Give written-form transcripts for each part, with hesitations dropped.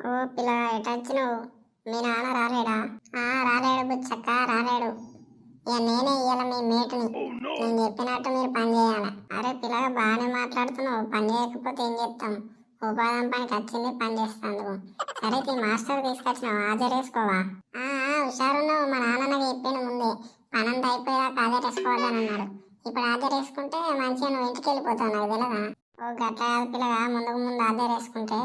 ఓ పిల్ల ఎటొచ్చినావు? మీ నాన్న రాలేడా? రాలేడు బుచ్చక్క, రాలేడు. ఇక నేనే ఇయ్యాల మీ మేటుని. నేను చెప్పినట్టు మీరు పని చేయాలి. అరే పిల్లగా బాగానే మాట్లాడుతున్నావు, పని చేయకపోతే ఏం చేస్తాం? ఉపాధం పనికి వచ్చింది, పని చేస్తాను. సరే ఈ మాస్టర్ తీసుకొచ్చినావు, హాజరేసుకోవా? హుషారున్నావు. మా నాన్న నాకు చెప్పిండు ముందే, పనంతా అయిపోయాక హాజరేసుకోవద్దని అన్నాడు. ఇప్పుడు హాజరేసుకుంటే మంచిగా నువ్వు ఇంటికి వెళ్ళిపోతావు, నాకు తెలియదా? ఓ గట్ల కాదు పిల్లగా, ముందుకు ముందు హాజరేసుకుంటే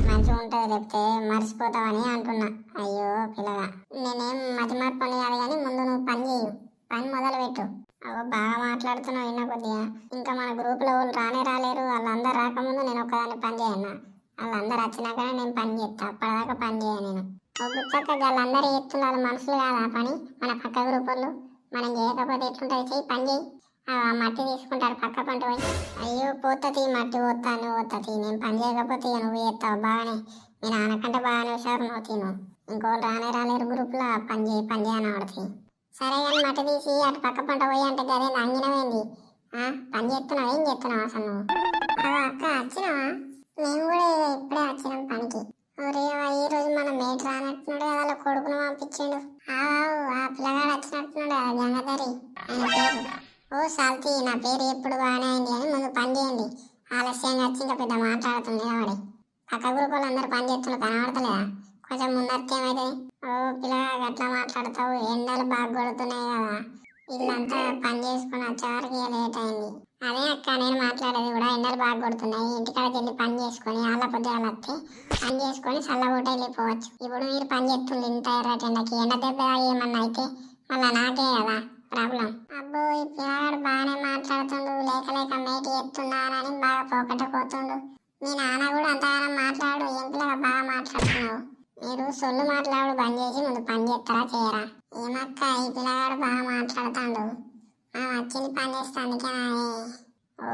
మంచిగా ఉంటుంది, లేకపోతే మర్చిపోతావని అంటున్నా. అయ్యో పిల్లగా, నేనేం మతి మార్పని కాదు కానీ ముందు నువ్వు పని చేయు, పని మొదలు పెట్టు. అవో బాగా మాట్లాడుతున్నావు విన్న కొద్దిగా. ఇంకా మన గ్రూప్లో వాళ్ళు రానే రాలేరు, వాళ్ళందరూ రాకముందు నేను ఒకదాన్ని పని చేయన్నా. వాళ్ళందరూ వచ్చినాకనే నేను పని చేస్తా, అప్పటిదాకా పని చేయను నేను. ఓ గుచ్చక్క, వాళ్ళందరూ చేస్తున్నారు మనుషులు కాదా పని? మన పక్క గ్రూప్ వాళ్ళు. మనం చేయకపోతే ఎట్లుంటుంది? చెయ్యి, పని చేయి. మట్టి తీసుకుంటాడు పక్క పంట పోయి. అయ్యో పోతుంది మట్టి, పోతాను పోతుంది. నేను పని చేయకపోతే ఇక నువ్వు చేస్తావు బాగానే. మీ నాన్నకంటే బాగానే హుషారు నువ్వు తిను. ఇంకోళ్ళు రానే రాలేరు గ్రూప్లో, పని చేయి పని చేయని ఆడుతుంది. సరే కానీ మట్టి తీసి అటు పక్క పంట పోయి అంటే గదే అంగినమైంది. పని చేస్తున్నావు, ఏం చేస్తున్నావు అసలు నువ్వు? అక్క వచ్చినావా? మేము కూడా ఇప్పుడే వచ్చినాం పనికి. ఒరే ఈ రోజు మన మేట్ రానట్టున్నాడు కదా, వాళ్ళ కొడుకును పంపించిండు. ఆ పిల్లగాడు వచ్చినట్టున్నాడు కదా, గంగాధరి ఆయన పేరు. ఓ సాల్తీ, నా పేరు ఎప్పుడు బాగానే అయింది కానీ ముందు పని చేయండి. ఆలస్యంగా వచ్చి ఇంకా పెద్ద మాట్లాడుతుంది కాబట్టి. పక్క గ్రూప్ వాళ్ళందరూ పని చేస్తున్నారు, కనబడతలేదా? కొంచెం ముందరికి ఏమైతుంది? ఓ పిల్లగా గట్లా మాట్లాడతావు, ఎండలు బాగా కొడుతున్నాయి కదా, ఇల్లంతా పని చేసుకుని వచ్చేవరకు లేట్ అయింది. అదే అక్క నేను మాట్లాడేది కూడా, ఎండలు బాగా కొడుతున్నాయి, ఇంటికాడకి వెళ్ళి పని చేసుకొని ఆళ్ళ పొద్దుగాల వస్తే పని చేసుకొని చల్లబూట వెళ్ళిపోవచ్చు. ఇప్పుడు మీరు పని చేస్తుంది ఇంత ఎర్రటి ఎండకి, ఎండ దెబ్బ ఏమన్నా అయితే మళ్ళీ నాకే కదా ప్రాబ్లం. అబ్బో ఈ పిల్లగాడు బాగానే మాట్లాడుతుండు, లేక లేక మేటి ఎత్తున్నానని బాగా పోకట పోతుండు. మీ నాన్న కూడా అంతగానో మాట్లాడు, ఏం పిల్లగా బాగా మాట్లాడుతున్నావు. మీరు సొల్లు మాట్లాడు బంద్ చేసి ముందు పని చేస్తారా చేయరా? ఏమక్క ఈ పిల్లగాడు బాగా మాట్లాడుతాడు, వచ్చింది పని చేస్తానికి. ఓ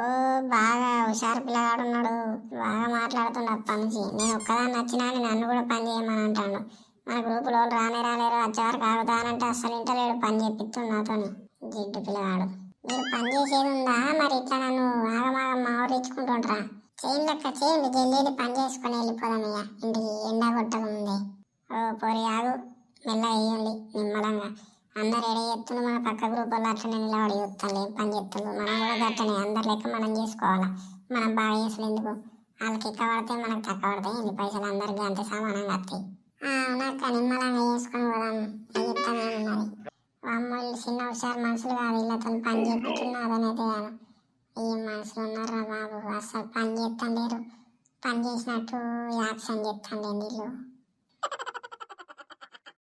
బాగా హుషారు పిల్లగాడు ఉన్నాడు, బాగా మాట్లాడుతుండు అప్పటి నుంచి. నేను ఒక్కదాన్ని వచ్చినా నన్ను కూడా పని చేయమని అంటాడు. మన గ్రూపులో రానే రాలేరు, వచ్చేవారికి ఆగుతానంటే అస్సలు ఇంటలేడు, పని చేపిస్తుంది నాతోని. జిడ్డు పిల్లగాడు. మీరు పని చేసేది ఉందా మరి? ఇట్లా నన్ను ఆగమాగం మావరించుకుంటుంటారా? చేయండి అక్క చేయండి, జల్దీ పని చేసుకొని వెళ్ళిపోదాం ఇక ఇంటికి, ఎండ కొట్టక ముందే. ఓ పోరి ఆగు, మెల్ల వేయండి నిమ్మలంగా. అందరు ఎడ చేస్తుండ్రు, మన పక్క గ్రూప్ వాళ్ళు అట్లనే నిలబడి చూస్తాను ఏం పని చేస్తుండ్రు. మనం కూడా గట్టనే అందరు లెక్క మనం చేసుకోవాలా. మనం బాగా చేసులు ఎందుకు? వాళ్ళకి ఎక్క పడితే మనకు తక్కువ పడతాయి, ఎన్ని పైసలు అందరికి అంతే సమానంగా వస్తాయి. అవునక్క నిమ్మలంగా చేసుకొని పోదాం, చెప్తామేమున్నది. అమ్మోళ్ళు చిన్న హుషారు మనుషులు కాదు, వీళ్ళతో పని చేపించున్నా అదనైతే కాదు. ఈ మనుషులు ఉన్నారా బాబు, అసలు పని చేస్తాను లేరు, పని చేసినట్టు యాక్షన్ చేస్తాను వీళ్ళు.